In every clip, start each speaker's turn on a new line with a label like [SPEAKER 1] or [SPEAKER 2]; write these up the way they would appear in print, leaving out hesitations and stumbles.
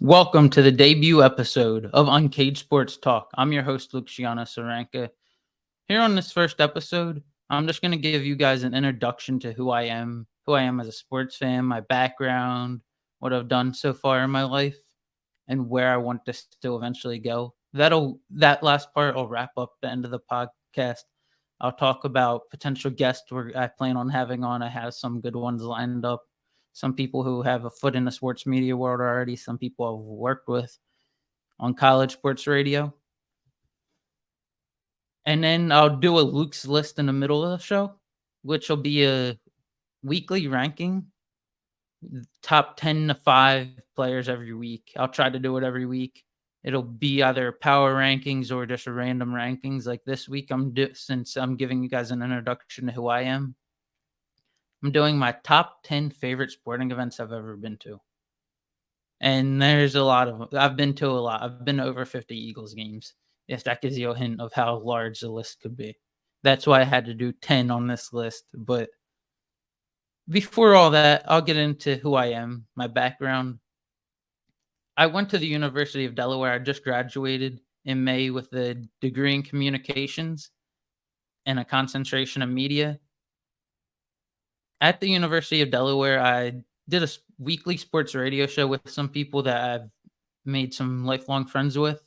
[SPEAKER 1] Welcome to the debut episode of Uncaged Sports Talk. I'm your host, Luciano Ciaranca. Here on this first episode, I'm just going to give you guys an introduction to who I am as a sports fan, my background, what I've done so far in my life, and where I want this to eventually go. That last part will wrap up the end of the podcast. I'll talk about potential guests I plan on having on. I have some good ones lined up. Some people who have a foot in the sports media world already. Some people I've worked with on college sports radio. And then I'll do a Luke's list in the middle of the show, which will be a weekly ranking, top 10 to 5 players every week. I'll try to do it every week. It'll be either power rankings or just random rankings. Like this week, since I'm giving you guys an introduction to who I am, I'm doing my top 10 favorite sporting events I've ever been to. And there's a lot of them. I've been to a lot. I've been to over 50 Eagles games, if that gives you a hint of how large the list could be. That's why I had to do 10 on this list. But before all that, I'll get into who I am, my background. I went to the University of Delaware. I just graduated in May with a degree in communications and a concentration in media. At the University of Delaware, I did a weekly sports radio show with some people that I've made some lifelong friends with.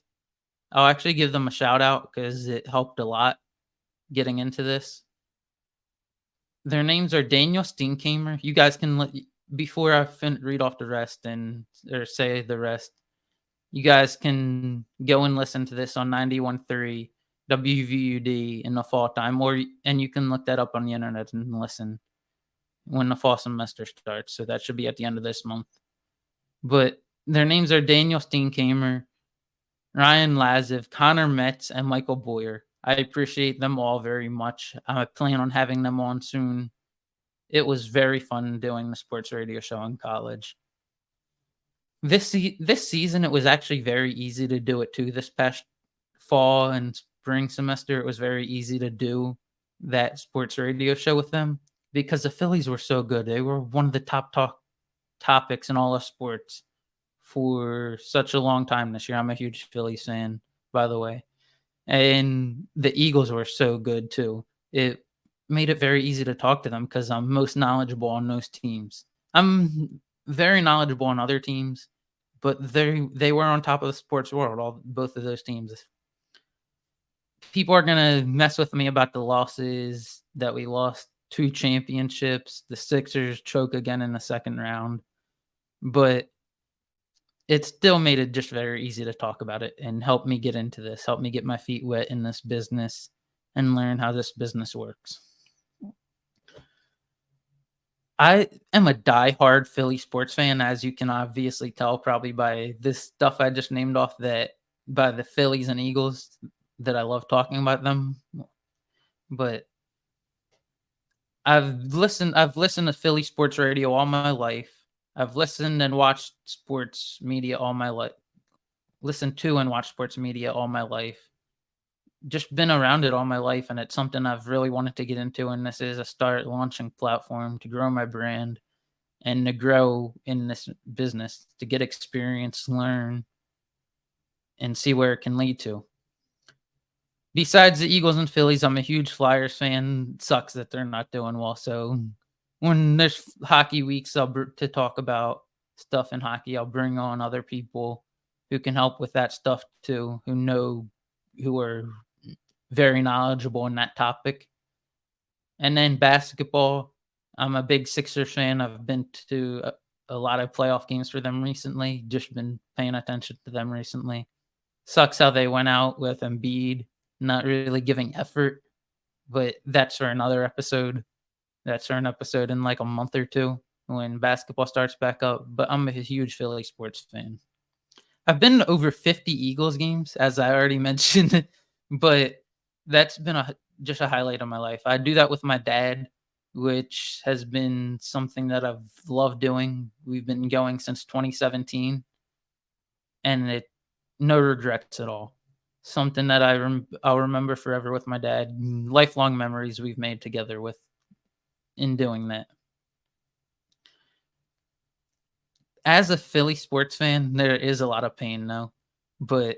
[SPEAKER 1] I'll actually give them a shout out because it helped a lot getting into this. Their names are Daniel Steenkamer. You guys can before I read off the rest or say the rest. You guys can go and listen to this on 91.3 WVUD in the fall time, and you can look that up on the internet and listen when the fall semester starts. So that should be at the end of this month. But their names are Daniel Steenkamer, Ryan Laziv, Connor Metz, and Michael Boyer. I appreciate them all very much. I plan on having them on soon. It was very fun doing the sports radio show in college. This season, it was actually very easy to do it too. This past fall and spring semester, it was very easy to do that sports radio show with them because the Phillies were so good. They were one of the top topics in all of sports for such a long time this year. I'm a huge Phillies fan, by the way. And the Eagles were so good too. It made it very easy to talk to them because I'm most knowledgeable on those teams. I'm very knowledgeable on other teams, but they were on top of the sports world, both of those teams. People are going to mess with me about the losses that we lost 2 championships. The Sixers choke again in the second round. But it still made it just very easy to talk about it and help me get into this, help me get my feet wet in this business and learn how this business works. I am a diehard Philly sports fan, as you can obviously tell probably by this stuff I just named off, that by the Phillies and Eagles, that I love talking about them. But I've listened to Philly sports radio all my life. I've listened and watched sports media all my life. Listened to and watched sports media all my life. Just been around it all my life, and it's something I've really wanted to get into, and this is a start launching platform to grow my brand and to grow in this business, to get experience, learn, and see where it can lead to. Besides the Eagles and Phillies, I'm a huge Flyers fan. It sucks that they're not doing well. So when there's hockey weeks to talk about stuff in hockey, I'll bring on other people who can help with that stuff too, who are very knowledgeable in that topic. And then basketball, I'm a big Sixers fan. I've been to a lot of playoff games for them recently, just been paying attention to them recently. Sucks how they went out with Embiid not really giving effort, but that's for another episode. That's for an episode in like a month or two when basketball starts back up. But I'm a huge Philly sports fan. I've been to over 50 Eagles games, as I already mentioned, but that's been just a highlight of my life. I do that with my dad, which has been something that I've loved doing. We've been going since 2017, and no regrets at all. Something that I'll remember forever with my dad. Lifelong memories we've made together in doing that. As a Philly sports fan, there is a lot of pain though, but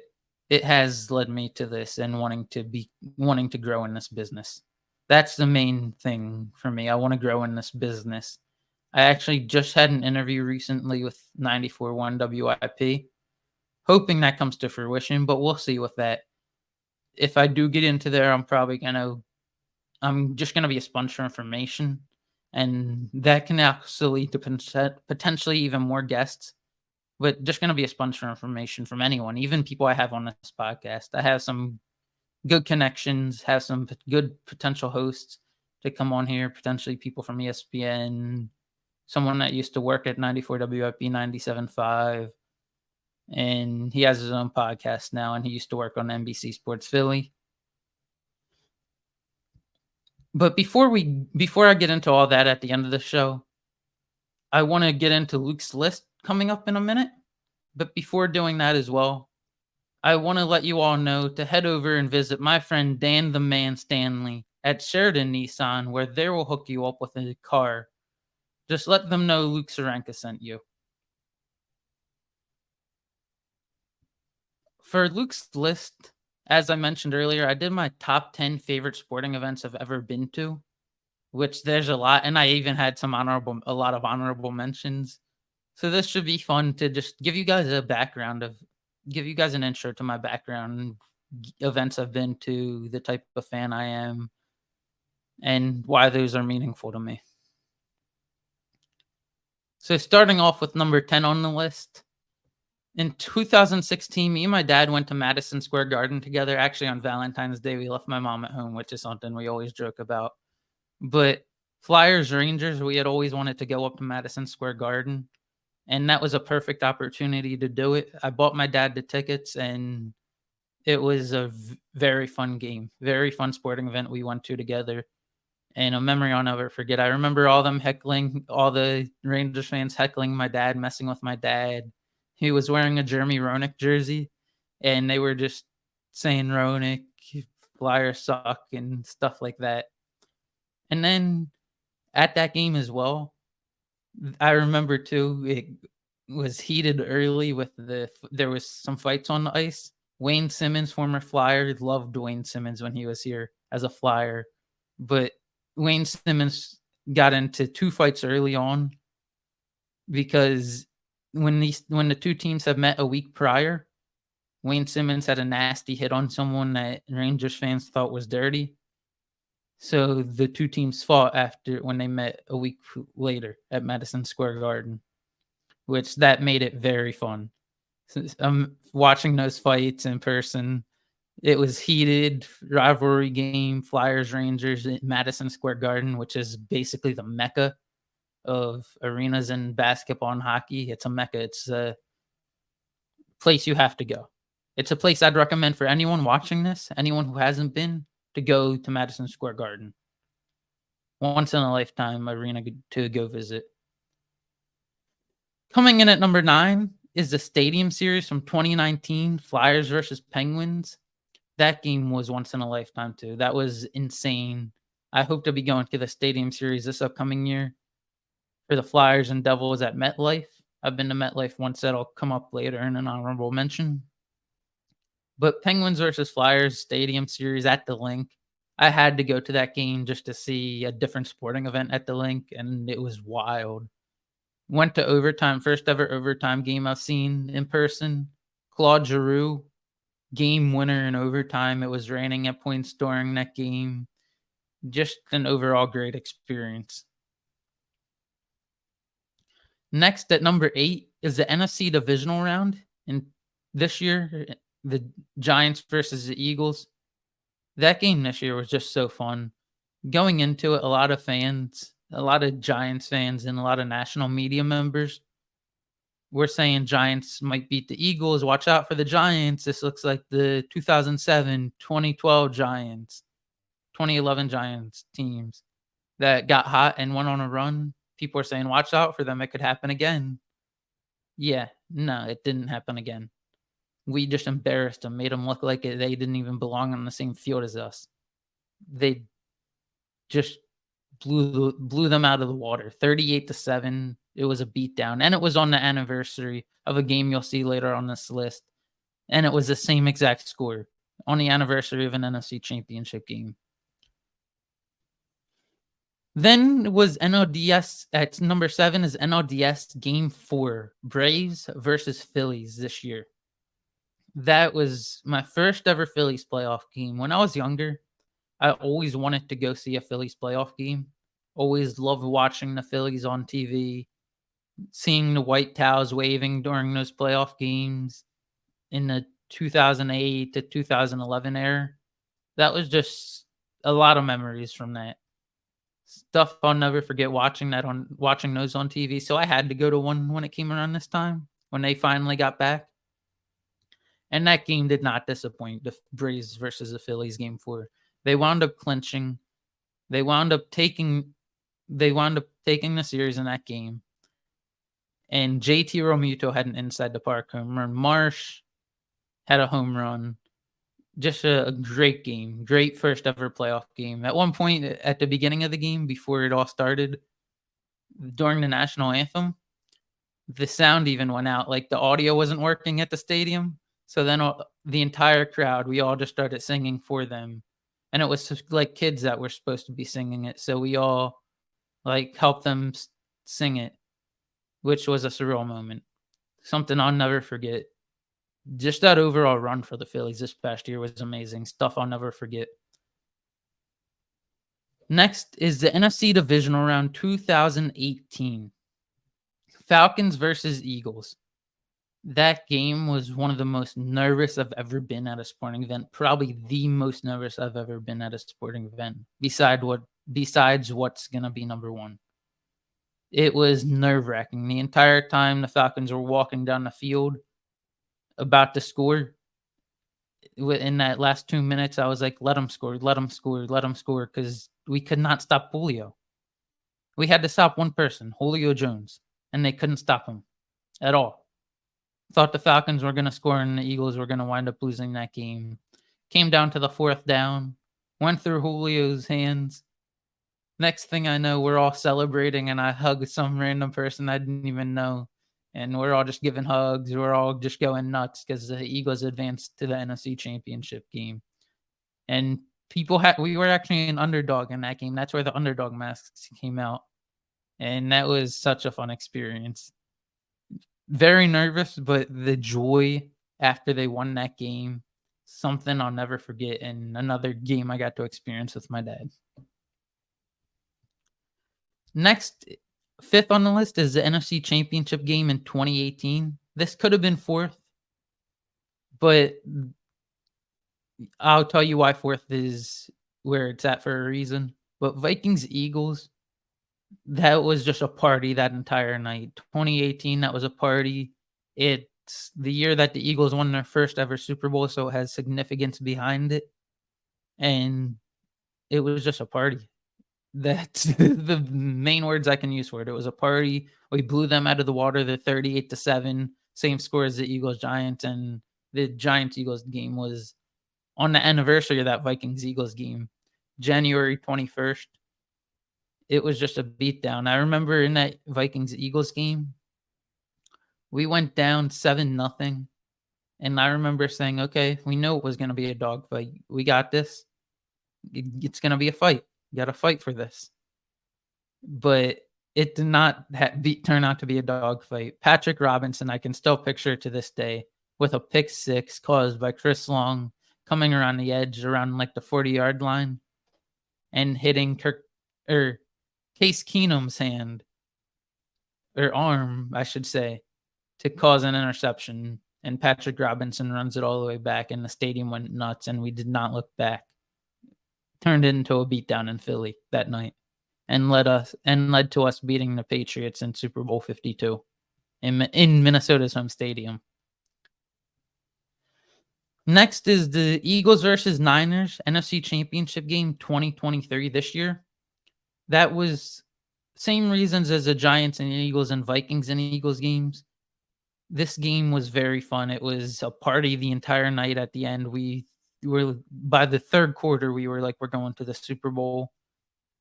[SPEAKER 1] it has led me to this and wanting to grow in this business. That's the main thing for me. I want to grow in this business. I actually just had an interview recently with 94.1 WIP, hoping that comes to fruition, but we'll see with that. If I do get into there, I'm just gonna be a sponge for information, and that can also lead to potentially even more guests. But just gonna be a sponge for information from anyone, even people I have on this podcast. I have some good connections, have some good potential hosts to come on here, potentially people from ESPN, someone that used to work at 94 WIP 97.5, and he has his own podcast now, and he used to work on NBC Sports Philly. But before I get into all that at the end of the show, I want to get into Luke's list coming up in a minute. But before doing that as well, I want to let you all know to head over and visit my friend Dan the Man Stanley at Sheridan Nissan, where they will hook you up with a car. Just let them know Luke Ciaranca sent you. For Luke's list, as I mentioned earlier, I did my top 10 favorite sporting events I've ever been to, which there's a lot, and I even had a lot of honorable mentions. So this should be fun to just give you guys an intro to my background, events I've been to, the type of fan I am, and why those are meaningful to me. So starting off with number 10 on the list, in 2016, me and my dad went to Madison Square Garden together. Actually, on Valentine's Day, we left my mom at home, which is something we always joke about. But Flyers Rangers, we had always wanted to go up to Madison Square Garden, and that was a perfect opportunity to do it. I bought my dad the tickets, and it was a very fun game, very fun sporting event we went to together, and a memory I'll never forget. I remember all the Rangers fans heckling my dad, messing with my dad. He was wearing a Jeremy Roenick jersey, and they were just saying Roenick, Flyers suck, and stuff like that. And then at that game as well, I remember too, it was heated early there was some fights on the ice. Wayne Simmons, former Flyer, loved Wayne Simmons when he was here as a Flyer, but Wayne Simmons got into two fights early on because when the two teams have met a week prior, Wayne Simmons had a nasty hit on someone that Rangers fans thought was dirty. So the two teams fought after when they met a week later at Madison Square Garden, which that made it very fun. Watching those fights in person, it was heated rivalry game, Flyers Rangers at Madison Square Garden, which is basically the mecca of arenas in basketball and hockey. It's a mecca. It's a place you have to go. It's a place I'd recommend for anyone watching this, anyone who hasn't been, to go to Madison Square Garden. Once in a lifetime arena to go visit. Coming in at number 9 is the Stadium Series from 2019, Flyers versus Penguins. That game was once in a lifetime too. That was insane. I hope to be going to the Stadium Series this upcoming year for the Flyers and Devils at MetLife. I've been to MetLife once. That'll come up later in an honorable mention. But Penguins versus Flyers Stadium Series at the Link. I had to go to that game just to see a different sporting event at the Link, and it was wild. Went to overtime, first ever overtime game I've seen in person. Claude Giroux, game winner in overtime. It was raining at points during that game. Just an overall great experience. Next at number 8 is the NFC divisional round. And this year, the Giants versus the Eagles. That game this year was just so fun. Going into it, a lot of Giants fans and a lot of national media members were saying Giants might beat the Eagles. Watch out for the Giants. This looks like the 2007, 2012 Giants, 2011 Giants teams that got hot and went on a run. People are saying, watch out for them. It could happen again. Yeah, no, it didn't happen again. We just embarrassed them, made them look like they didn't even belong on the same field as us. They just blew them out of the water, 38-7. It was a beatdown, and it was on the anniversary of a game you'll see later on this list, and it was the same exact score on the anniversary of an NFC Championship game. Then was NLDS at number 7 is NLDS Game 4, Braves versus Phillies this year. That was my first ever Phillies playoff game. When I was younger, I always wanted to go see a Phillies playoff game. Always loved watching the Phillies on TV, seeing the white towels waving during those playoff games in the 2008 to 2011 era. That was just a lot of memories from that. Stuff I'll never forget watching those on TV. So I had to go to one when it came around this time when they finally got back. And that game did not disappoint. The Braves versus the Phillies game 4. They wound up clinching. They wound up taking the series in that game. And JT Realmuto had an inside the park home run. Marsh had a home run. Just a great game. Great first ever playoff game. At one point at the beginning of the game, before it all started, during the national anthem, the sound even went out. Like the audio wasn't working at the stadium. So then the entire crowd, we all just started singing for them. And it was like kids that were supposed to be singing it. So we all like helped them sing it, which was a surreal moment. Something I'll never forget. Just that overall run for the Phillies this past year was amazing. Stuff I'll never forget. Next is the NFC Divisional Round 2018. Falcons versus Eagles. That game was one of the most nervous I've ever been at a sporting event. Probably the most nervous I've ever been at a sporting event. Besides what's gonna be number one. It was nerve-wracking. The entire time the Falcons were walking down the field about to score. In that last 2 minutes, I was like, let them score, let them score, let them score, because we could not stop Julio. We had to stop one person, Julio Jones, and they couldn't stop him at all. Thought the Falcons were going to score and the Eagles were going to wind up losing that game. Came down to the 4th down, went through Julio's hands. Next thing I know, we're all celebrating, and I hugged some random person I didn't even know. And we're all just giving hugs. We're all just going nuts because the Eagles advanced to the NFC Championship game. And we were actually an underdog in that game. That's where the underdog masks came out. And that was such a fun experience. Very nervous, but the joy after they won that game, something I'll never forget, and another game I got to experience with my dad. Next, 5th on the list is the NFC Championship game in 2018. This could have been 4th, but I'll tell you why 4th is where it's at for a reason. But Vikings-Eagles, that was just a party that entire night. 2018, that was a party. It's the year that the Eagles won their first ever Super Bowl, so it has significance behind it. And it was just a party. That's the main words I can use for it. It was a party. We blew them out of the water. The 38-7, same score as the Eagles-Giants, and the Giants-Eagles game was on the anniversary of that Vikings-Eagles game, January 21st. It was just a beatdown. I remember in that Vikings-Eagles game, we went down 7-0, and I remember saying, okay, we know it was going to be a dogfight. We got this. It's going to be a fight. You got to fight for this. But it did not turn out to be a dogfight. Patrick Robinson, I can still picture to this day, with a pick six caused by Chris Long coming around the edge around like the 40-yard line and hitting Case Keenum's hand, or arm, I should say, to cause an interception. And Patrick Robinson runs it all the way back, and the stadium went nuts, and we did not look back. Turned it into a beatdown in Philly that night, and led to us beating the Patriots in Super Bowl 52 in Minnesota's home stadium. Next is the Eagles versus Niners NFC Championship game 2023 this year. That was same reasons as the Giants and Eagles and Vikings and Eagles games. This game was very fun. It was a party the entire night. At the end, we were, by the third quarter, we were like, we're going to the Super Bowl.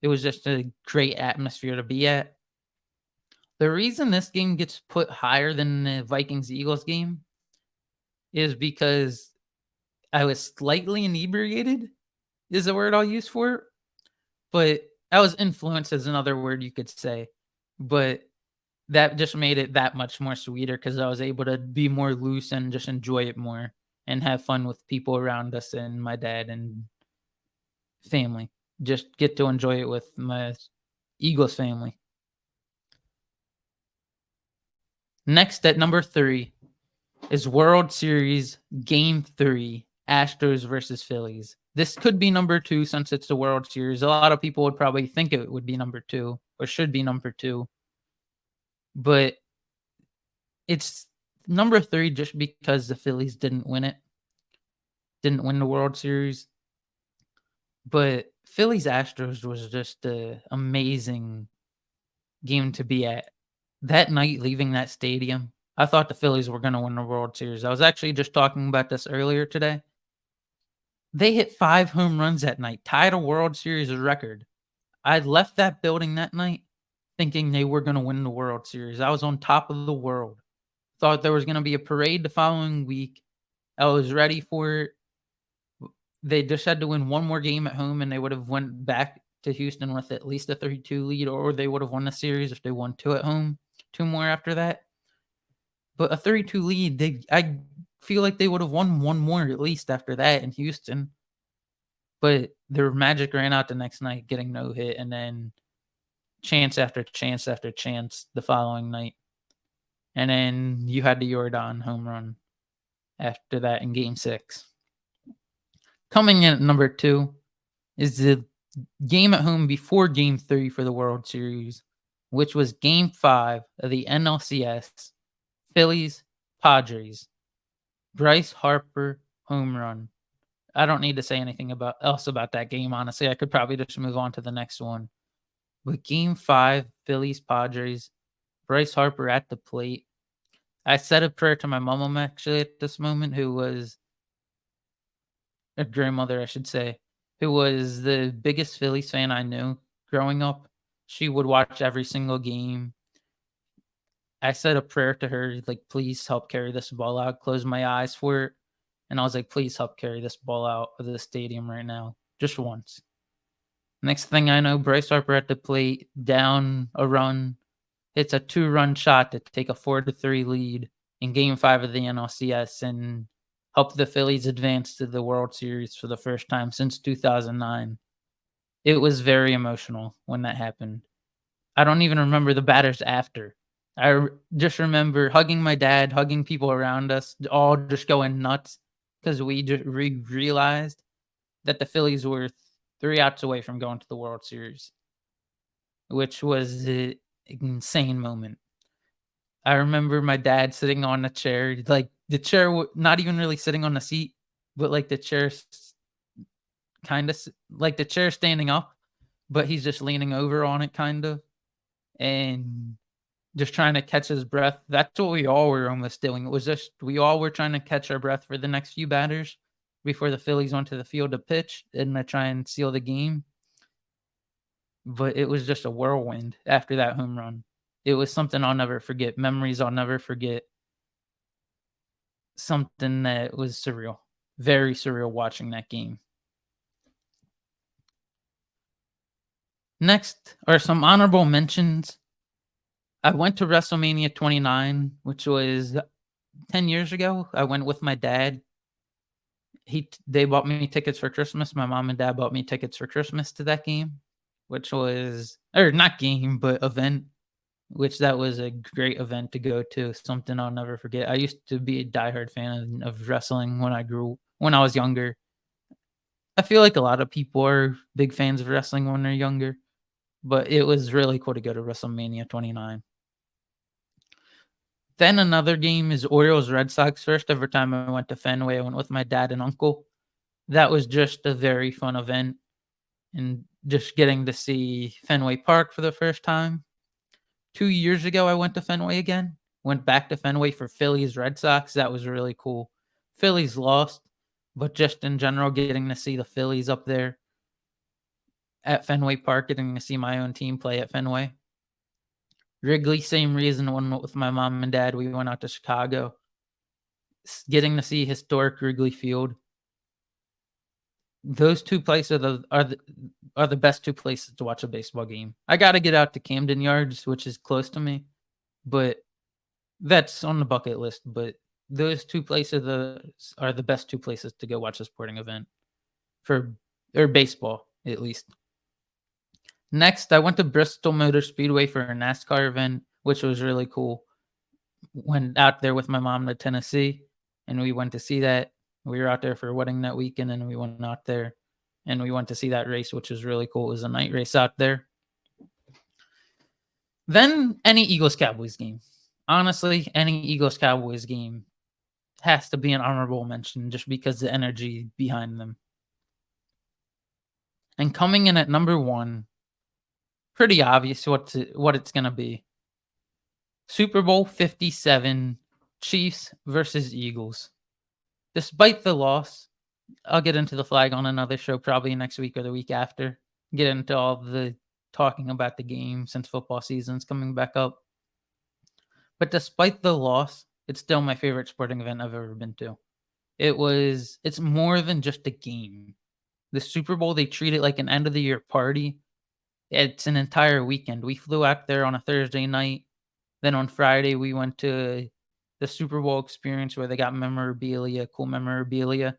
[SPEAKER 1] It was just a great atmosphere to be at. The reason this game gets put higher than the Vikings-Eagles game is because I was slightly inebriated, is the word I'll use for it, but I was influenced is another word you could say, but that just made it that much more sweeter because I was able to be more loose and just enjoy it more and have fun with people around us and my dad and family. Just get to enjoy it with my Eagles family. Next at number 3 is World Series Game 3, Astros versus Phillies. This could be number 2 since it's the World Series. A lot of people would probably think it would be number 2 or should be number 2, but it's number 3 just because the Phillies didn't win the World Series. But Phillies Astros was just an amazing game to be at. That night leaving that stadium, I thought the Phillies were going to win the World Series. I was actually just talking about this earlier today. They hit 5 home runs that night, tied a World Series record. I left that building that night thinking they were going to win the World Series. I was on top of the world. Thought there was going to be a parade the following week. I was ready for it. They just had to win one more game at home, and they would have went back to Houston with at least a 3-2 lead, or they would have won the series if they won 2 at home, 2 more after that. But a 3-2 lead, I feel like they would have won 1 more at least after that in Houston. But their magic ran out the next night, getting no hit, and then chance after chance after chance the following night. And then you had the Jordan home run after that in Game 6. Coming in at number 2 is the game at home before Game 3 for the World Series, which was Game 5 of the NLCS, Phillies, Padres. Bryce Harper home run. I don't need to say anything else about that game, honestly. I could probably just move on to the next one. But Game 5, Phillies, Padres, Bryce Harper at the plate. I said a prayer to my mom actually at this moment, who was a grandmother, I should say, who was the biggest Phillies fan I knew growing up. She would watch every single game. I said a prayer to her, like, please help carry this ball out, close my eyes for it. And I was like, please help carry this ball out of the stadium right now, just once. Next thing I know, Bryce Harper at the plate, down a run, hits a 2-run shot to take a 4-3 lead in Game 5 of the NLCS and help the Phillies advance to the World Series for the first time since 2009. It was very emotional when that happened. I don't even remember the batters after. Just remember hugging my dad, hugging people around us, all just going nuts because we realized that the Phillies were 3 outs away from going to the World Series, which was an insane moment. I remember my dad sitting on a chair, like the chair, not even really sitting on the seat, but like the chair, kind of like the chair standing up, but he's just leaning over on it, kind of, and just trying to catch his breath. That's what we all were almost doing. It was just we all were trying to catch our breath for the next few batters before the Phillies went to the field to pitch and to try and seal the game. But it was just a whirlwind after that home run. It was something I'll never forget, memories I'll never forget. Something that was surreal, very surreal watching that game. Next are some honorable mentions. I went to WrestleMania 29, which was 10 years ago. I went with my dad. They bought me tickets for Christmas. My mom and dad bought me tickets for Christmas to that game, which was, or not game, but event, which that was a great event to go to. Something I'll never forget. I used to be a diehard fan of wrestling when I was younger. I feel like a lot of people are big fans of wrestling when they're younger, but it was really cool to go to WrestleMania 29. Then another game is Orioles Red Sox. First ever time I went to Fenway, I went with my dad and uncle. That was just a very fun event, and just getting to see Fenway Park for the first time. 2 years ago, I went to Fenway again. Went back to Fenway for Phillies Red Sox. That was really cool. Phillies lost, but just in general, getting to see the Phillies up there at Fenway Park, getting to see my own team play at Fenway. Wrigley, same reason. When with my mom and dad, we went out to Chicago. Getting to see historic Wrigley Field. Those 2 places are the best 2 places to watch a baseball game. I gotta get out to Camden Yards, which is close to me, but that's on the bucket list, but those 2 places are the best 2 places to go watch a sporting event for or baseball, at least. Next, I went to Bristol Motor Speedway for a NASCAR event, which was really cool. Went out there with my mom to Tennessee, and we went to see that. We were out there for a wedding that weekend, and we went out there, and we went to see that race, which was really cool. It was a night race out there. Then any Eagles-Cowboys game. Honestly, any Eagles-Cowboys game has to be an honorable mention just because the energy behind them. And coming in at number 1, pretty obvious what it's gonna be. Super Bowl 57, Chiefs versus Eagles. Despite the loss, I'll get into the flag on another show probably next week or the week after. Get into all the talking about the game since football season's coming back up. But despite the loss, it's still my favorite sporting event I've ever been to. It's more than just a game. The Super Bowl, they treat it like an end of the year party. It's an entire weekend. We flew out there on a Thursday night. Then on Friday, we went to the Super Bowl experience where they got cool memorabilia.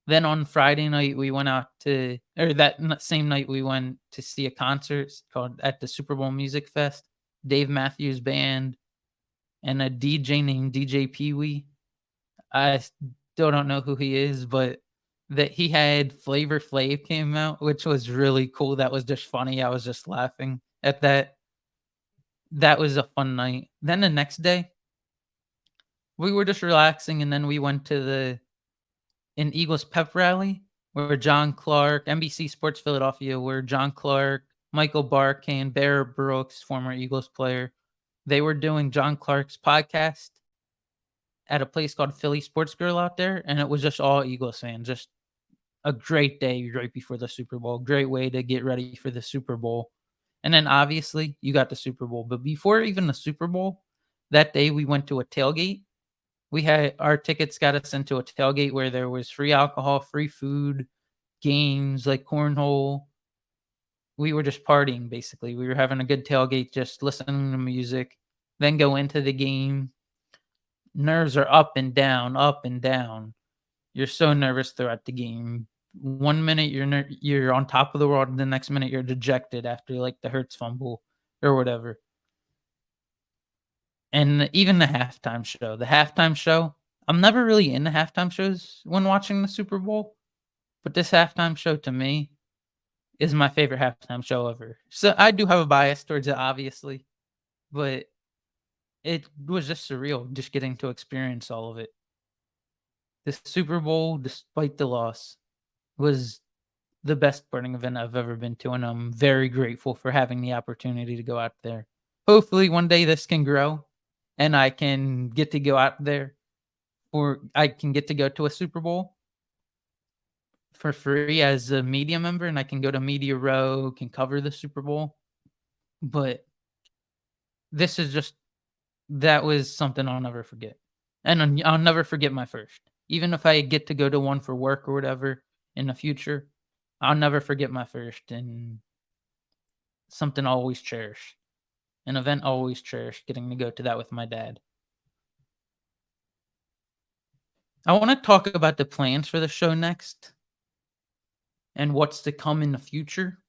[SPEAKER 1] Then on Friday night, we went out to, or same night, we went to see a concert called at the Super Bowl Music Fest. Dave Matthews Band and a DJ named DJ Pee Wee. I still don't know who he is, but that he had Flavor Flav came out, which was really cool. That was just funny. I was just laughing at that. That was a fun night. Then the next day, we were just relaxing, and then we went to an Eagles pep rally where John Clark, NBC Sports Philadelphia, where John Clark, Michael Barkane, Barrett Brooks, former Eagles player, they were doing John Clark's podcast at a place called Philly Sports Girl out there, and it was just all Eagles fans. Just a great day right before the Super Bowl. Great way to get ready for the Super Bowl. And then obviously you got the Super Bowl. But before even the Super Bowl, that day we went to a tailgate. We had our tickets got us into a tailgate where there was free alcohol, free food, games like cornhole. We were just partying basically. We were having a good tailgate, just listening to music, then go into the game. Nerves are up and down, up and down. You're so nervous throughout the game. One minute you're on top of the world, and the next minute you're dejected after like the Hurts fumble or whatever. And even the halftime show. The halftime show, I'm never really into halftime shows when watching the Super Bowl, but this halftime show to me is my favorite halftime show ever. So I do have a bias towards it, obviously, but it was just surreal just getting to experience all of it. The Super Bowl, despite the loss, was the best sporting event I've ever been to, and I'm very grateful for having the opportunity to go out there. Hopefully, one day this can grow, and I can get to go out there, or I can get to go to a Super Bowl for free as a media member, and I can go to Media Row, can cover the Super Bowl. But this is just that was something I'll never forget, and I'll never forget my first. Even if I get to go to one for work or whatever in the future, I'll never forget my first, and something I'll always cherish. An event I'll always cherish, getting to go to that with my dad. I wanna talk about the plans for the show next and what's to come in the future.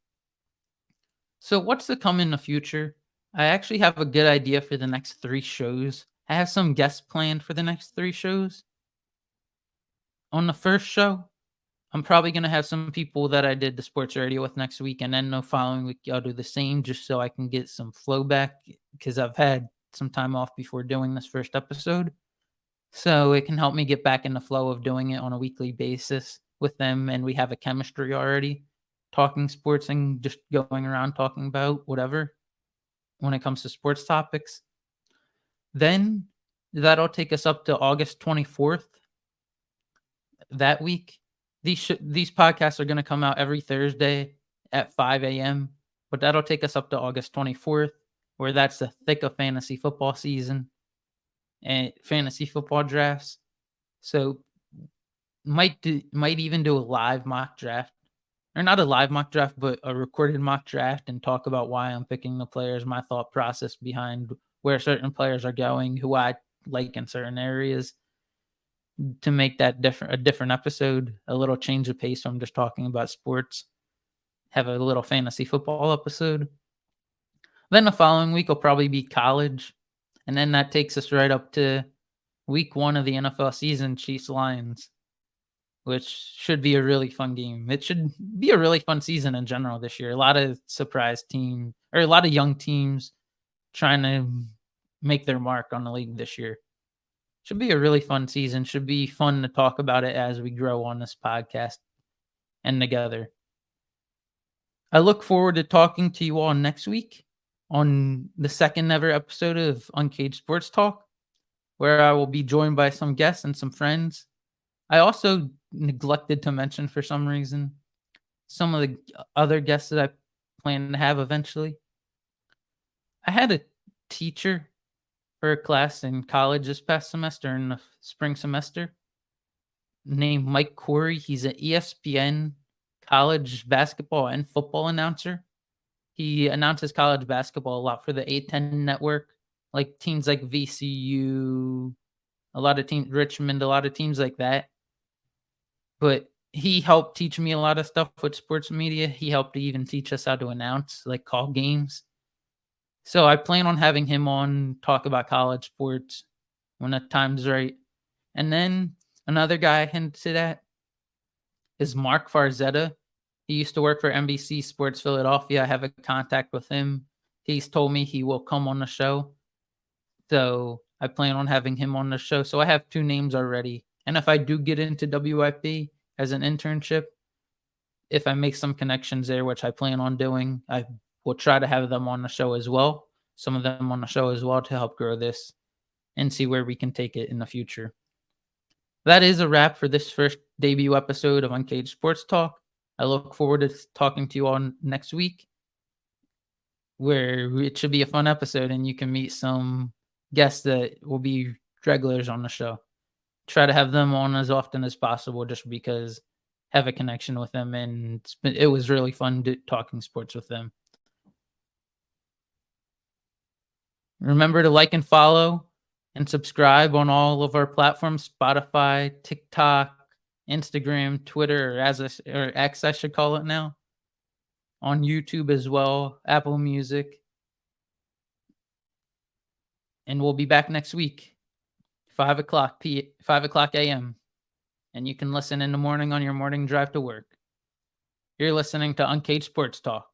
[SPEAKER 1] So what's to come in the future? I actually have a good idea for the next 3 shows. I have some guests planned for the next 3 shows. On the first show, I'm probably gonna have some people that I did the sports radio with next week, and then the following week I'll do the same just so I can get some flow back because I've had some time off before doing this first episode. So it can help me get back in the flow of doing it on a weekly basis with them, and we have a chemistry already, talking sports and just going around talking about whatever when it comes to sports topics. Then that'll take us up to August 24th. That week, these podcasts are going to come out every Thursday at 5 a.m., but that'll take us up to August 24th, where that's the thick of fantasy football season and fantasy football drafts. So might even do a live mock draft, or not a live mock draft, but a recorded mock draft, and talk about why I'm picking the players, my thought process behind where certain players are going, who I like in certain areas, to make that a different episode, a little change of pace from just talking about sports. Have a little fantasy football episode. Then the following week will probably be college, and then that takes us right up to week 1 of the NFL season, Chiefs Lions, which should be a really fun game. It should be a really fun season in general this year. A lot of surprise team, or a lot of young teams trying to make their mark on the league this year. Should be a really fun season. Should be fun to talk about it as we grow on this podcast and together. I look forward to talking to you all next week on the second ever episode of Uncaged Sports Talk, where I will be joined by some guests and some friends. I also neglected to mention, for some reason, some of the other guests that I plan to have eventually. I had a teacher for a class in college this past semester, in the spring semester, named Mike Corey. He's an ESPN college basketball and football announcer. He announces college basketball a lot for the A10 network, like teams like VCU, a lot of teams, Richmond, a lot of teams like that. But he helped teach me a lot of stuff with sports media. He helped even teach us how to announce, like call games. So I plan on having him on, talk about college sports when the time's right. And then another guy I hinted at is Mark Farzetta. He used to work for NBC Sports Philadelphia. I have a contact with him. He's told me he will come on the show. So I plan on having him on the show. So I have 2 names already. And if I do get into WIP as an internship, if I make some connections there, which I plan on doing, I will try to have them on the show as well. Some of them on the show as well, to help grow this and see where we can take it in the future. That is a wrap for this first debut episode of Uncaged Sports Talk. I look forward to talking to you all next week, where it should be a fun episode and you can meet some guests that will be regulars on the show. Try to have them on as often as possible, just because have a connection with them, and it was really fun talking sports with them. Remember to like and follow and subscribe on all of our platforms: Spotify, TikTok, Instagram, Twitter, or X, I should call it now. On YouTube as well, Apple Music. And we'll be back next week, 5 o'clock a.m. And you can listen in the morning on your morning drive to work. You're listening to Uncaged Sports Talk.